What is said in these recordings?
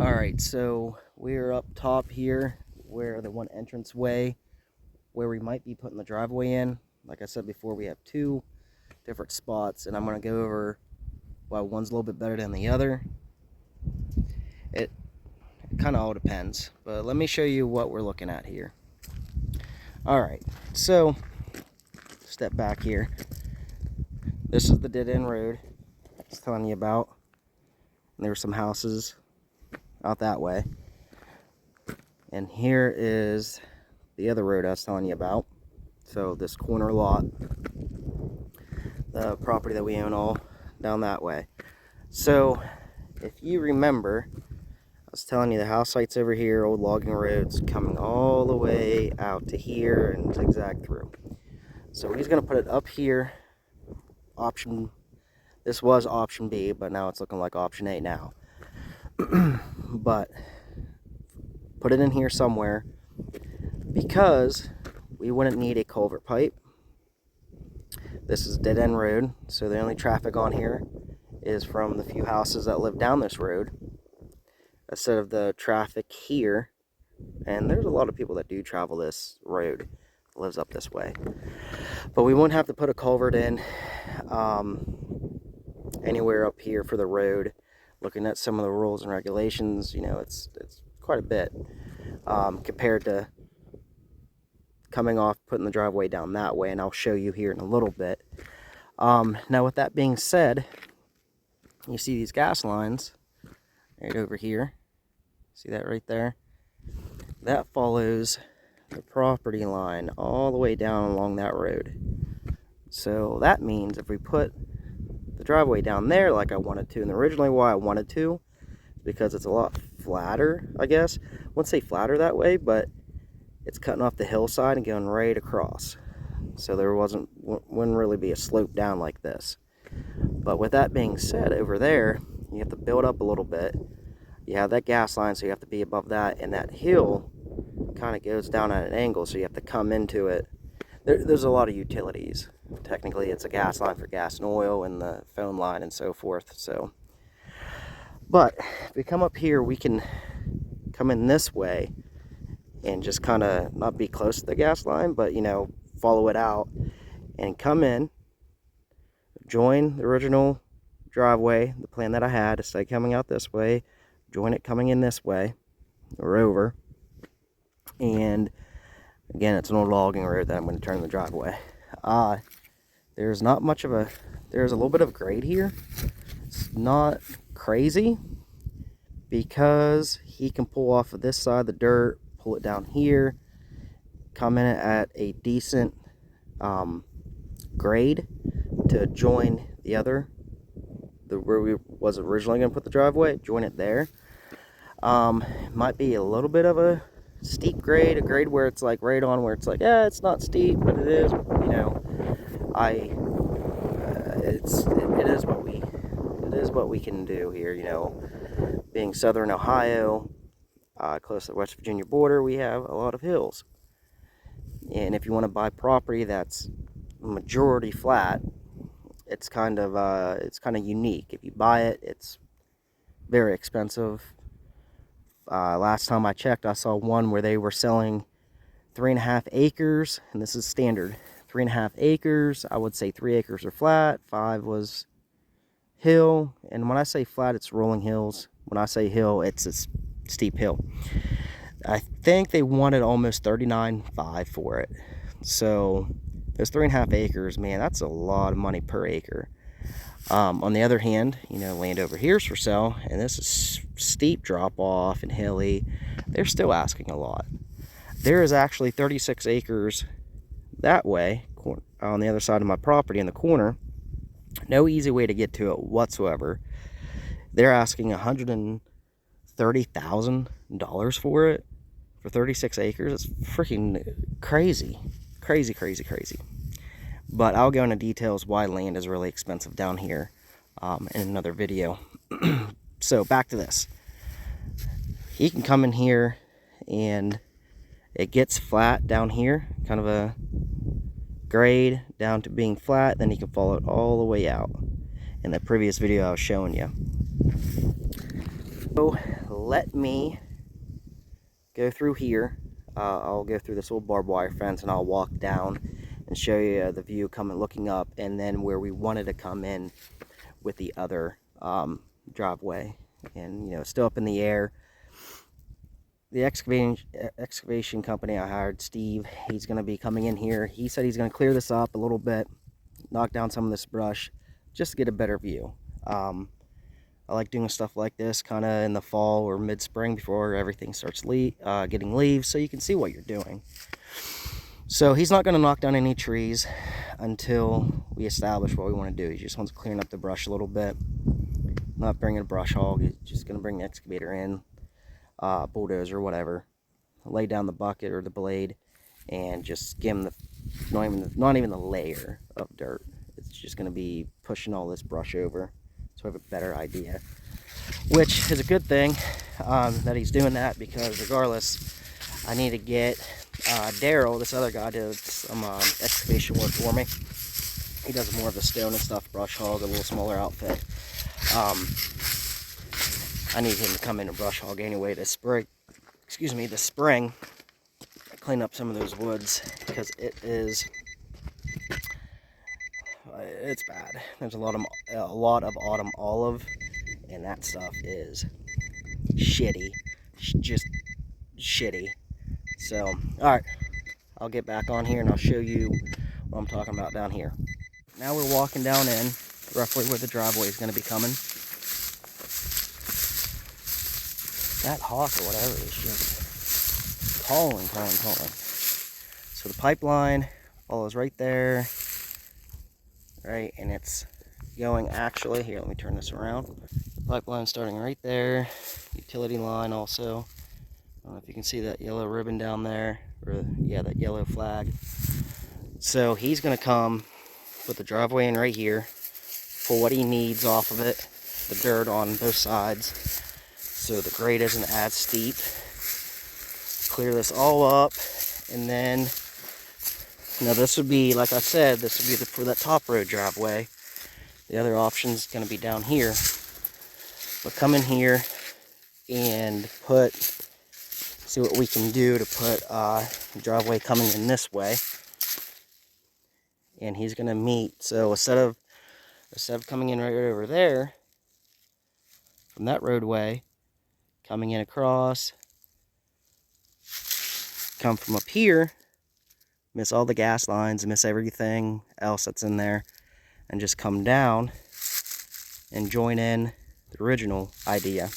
Alright, so we're up top here where the one entrance way where we might be putting the driveway in. Like I said before, we have two different spots, and I'm going to go over why one's a little bit better than the other. It kind of all depends, but let me show you what we're looking at here. Alright, so step back here. This is the dead-end road I was telling you about. And there were some houses out that way, and here is the other road I was telling you about. So this corner lot, the property that we own, all down that way. So if you remember, I was telling you the house site's over here, old logging roads coming all the way out to here and zigzag through. So he's going to put it up here. This was option B, but now it's looking like option A now. But put it in here somewhere because we wouldn't need a culvert pipe. This is a dead-end road, so the only traffic on here is from the few houses that live down this road instead of the traffic here. And there's a lot of people that do travel this road, lives up this way, but we won't have to put a culvert in anywhere up here for the road. Looking at some of the rules and regulations, you know, it's quite a bit compared to coming off, putting the driveway down that way, and I'll show you here in a little bit. Now with that being said, you see these gas lines right over here. See that right there? That follows the property line all the way down along that road. So that means if we put the driveway down there like I wanted to, and originally why I wanted to, because it's a lot flatter, I guess. I wouldn't say flatter that way, but it's cutting off the hillside and going right across. So there wouldn't really be a slope down like this. But with that being said, over there, you have to build up a little bit. You have that gas line, so you have to be above that, and that hill kind of goes down at an angle, so you have to come into it. There's a lot of utilities. Technically, it's a gas line for gas and oil, and the phone line and so forth. So, but if we come up here, we can come in this way and just kind of not be close to the gas line, but, you know, follow it out and come in, join the original driveway, the plan that I had, instead of coming out this way, join it coming in this way or over. And again, it's an old logging road that I'm going to turn the driveway. There's not much of there's a little bit of grade here. It's not crazy because he can pull off of this side of the dirt, pull it down here, come in at a decent grade to join the other, where we was originally going to put the driveway, join it there. Might be a little bit of a steep grade, a grade where it's like right on, where it's like, yeah, it's not steep, but it is, you know. It is what we can do here, you know. Being southern Ohio, close to the West Virginia border, we have a lot of hills. And if you want to buy property that's majority flat, it's kind of unique. If you buy it, it's very expensive. Last time I checked, I saw one where they were selling 3.5 acres, and this is standard. 3.5 acres, I would say 3 acres are flat, 5 was hill. And when I say flat, it's rolling hills. When I say hill, it's a steep hill. I think they wanted almost $39,500 for it. So those 3.5 acres, man, that's a lot of money per acre. On the other hand, you know, land over here is for sale, and this is steep drop off and hilly. They're still asking a lot. There is actually 36 acres that way on the other side of my property in the corner. No easy way to get to it whatsoever. They're asking $130,000 for it, for 36 acres. It's freaking crazy. Crazy. But I'll go into details why land is really expensive down here in another video. So back to this. He can come in here and it gets flat down here, kind of a grade down to being flat, then you can follow it all the way out in the previous video I was showing you. So let me go through here. I'll go through this little barbed wire fence and I'll walk down and show you the view coming looking up, and then where we wanted to come in with the other driveway. And you know, it's still up in the air. The excavation company I hired, Steve, he's going to be coming in here. He said he's going to clear this up a little bit, knock down some of this brush, just to get a better view. I like doing stuff like this kind of in the fall or mid-spring before everything starts getting leaves, so you can see what you're doing. So he's not going to knock down any trees until we establish what we want to do. He just wants to clean up the brush a little bit. Not bringing a brush hog, he's just going to bring the excavator in, bulldozer, whatever, lay down the bucket or the blade, and just skim not even the layer of dirt. It's just going to be pushing all this brush over, so I have a better idea, which is a good thing that he's doing that, because regardless, I need to get Daryl, this other guy, did some excavation work for me. He does more of the stone and stuff, brush hog, a little smaller outfit. I need him to come in and brush hog anyway this spring, clean up some of those woods, because it's bad. There's a lot of autumn olive, and that stuff is shitty, just shitty. So, alright, I'll get back on here and I'll show you what I'm talking about down here. Now we're walking down in, roughly where the driveway is going to be coming. That hawk or whatever is just calling. So the pipeline follows right there, right, and it's going actually, here, let me turn this around. The pipeline starting right there, utility line also. I don't know if you can see that yellow ribbon down there, or yeah, that yellow flag. So he's going to come, put the driveway in right here, pull what he needs off of it, the dirt on both sides, so the grade isn't as steep. Clear this all up, and then, now this would be, like I said, this would be for that top road driveway. The other option is going to be down here. But come in here and see what we can do to put the driveway coming in this way. And he's going to meet, so instead of coming in right over there, from that roadway, coming in across, come from up here, miss all the gas lines, miss everything else that's in there, and just come down and join in the original idea.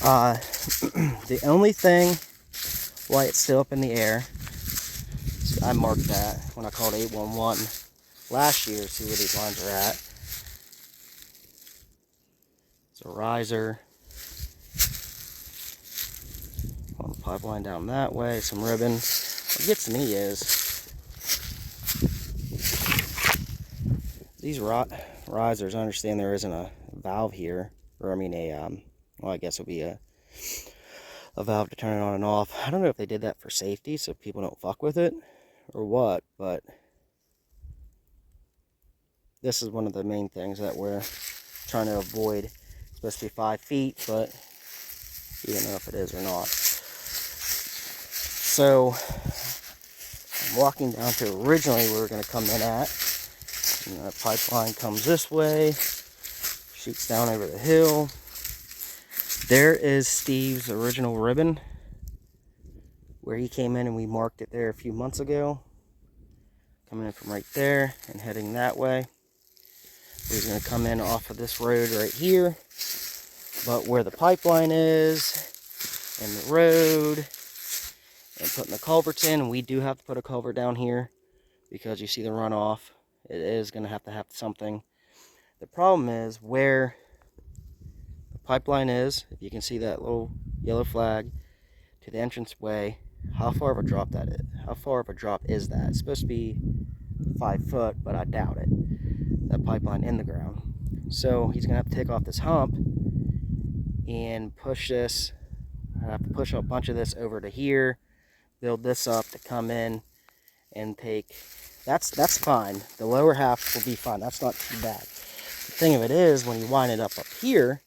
The only thing why it's still up in the air, so I marked that when I called 811 last year to see where these lines are at. It's a riser on the pipeline down that way, some ribbon. What gets me is these risers. I understand there isn't a valve here, or I mean well, I guess it would be a valve to turn it on and off. I don't know if they did that for safety so people don't fuck with it or what, but this is one of the main things that we're trying to avoid. It's supposed to be 5 feet, but you don't know if it is or not. So I'm walking down to originally where we were going to come in at. And the pipeline comes this way, shoots down over the hill. There is Steve's original ribbon where he came in, and we marked it there a few months ago. Coming in from right there and heading that way. We're going to come in off of this road right here. But where the pipeline is and the road and putting the culverts in, and we do have to put a culvert down here because you see the runoff. It is going to have something. The problem is where the pipeline is, if you can see that little yellow flag, to the entranceway, how far of a drop that is. How far of a drop is that? It's supposed to be 5 foot, but I doubt it. That pipeline in the ground. So he's going to have to take off this hump and push this. I have to push a bunch of this over to here, build this up to come in and take. That's fine. The lower half will be fine. That's not too bad. The thing of it is, when you wind it up here,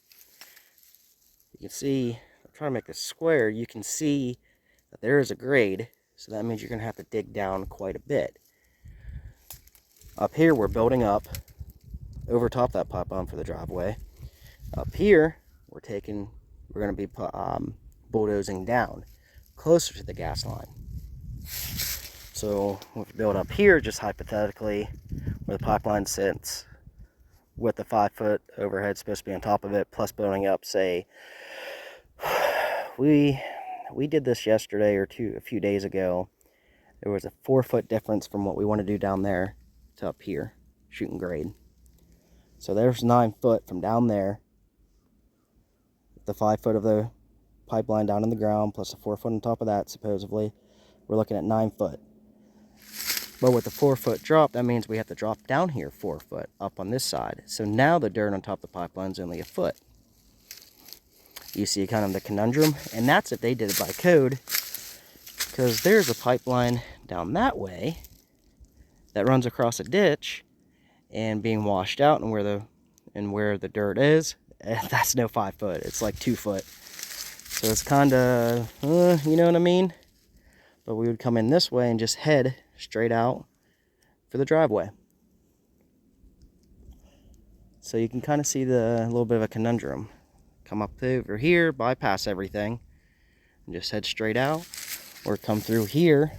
can see, I'm trying to make this square, you can see that there is a grade, so that means you're going to have to dig down quite a bit. Up here, we're building up over top that pipeline for the driveway. Up here, we're going to be bulldozing down closer to the gas line. So if we build up here, just hypothetically, where the pipeline sits, with the 5-foot overhead supposed to be on top of it, plus building up, say, we did this yesterday or a few days ago. There was a 4-foot difference from what we want to do down there to up here, shooting grade. So there's 9 foot from down there, the 5 foot of the pipeline down in the ground, plus a 4 foot on top of that, supposedly. We're looking at 9 foot. But with the 4 foot drop, that means we have to drop down here 4 foot up on this side. So now the dirt on top of the pipeline is only a foot. You see kind of the conundrum, and that's if they did it by code, because there's a pipeline down that way that runs across a ditch and being washed out, and where the dirt is, that's no 5 foot. It's like 2 foot. So it's kind of, you know what I mean? But we would come in this way and just head straight out for the driveway. So you can kind of see the little bit of a conundrum. Come up over here, bypass everything, and just head straight out, or come through here.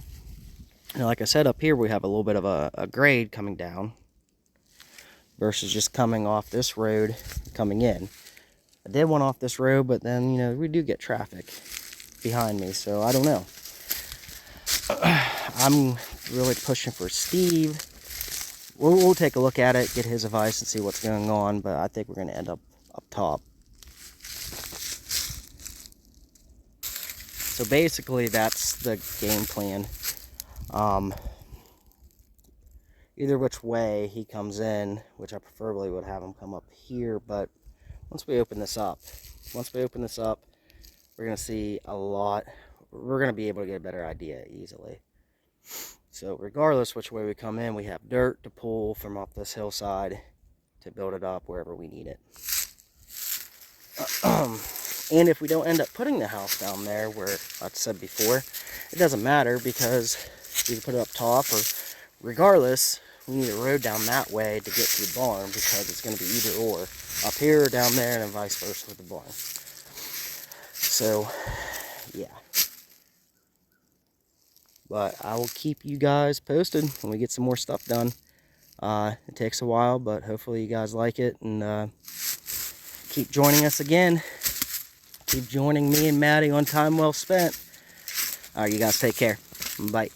And like I said, up here we have a little bit of a grade coming down versus just coming off this road, coming in. I did one off this road, but then, you know, we do get traffic behind me, so I don't know. I'm really pushing for Steve. We'll take a look at it, get his advice, and see what's going on, but I think we're going to end up top. So basically, that's the game plan. Either which way he comes in, which I preferably would have him come up here, but once we open this up, we're going to see a lot. We're going to be able to get a better idea easily. So regardless which way we come in, we have dirt to pull from up this hillside to build it up wherever we need it. And if we don't end up putting the house down there where, like I said before, it doesn't matter, because we can put it up top, or regardless, we need a road down that way to get to the barn, because it's going to be either or, up here or down there, and then vice versa with the barn. So, yeah. But I will keep you guys posted when we get some more stuff done. It takes a while, but hopefully you guys like it, and keep joining us again. Keep joining me and Maddie on Time Well Spent. All right, you guys take care. Bye.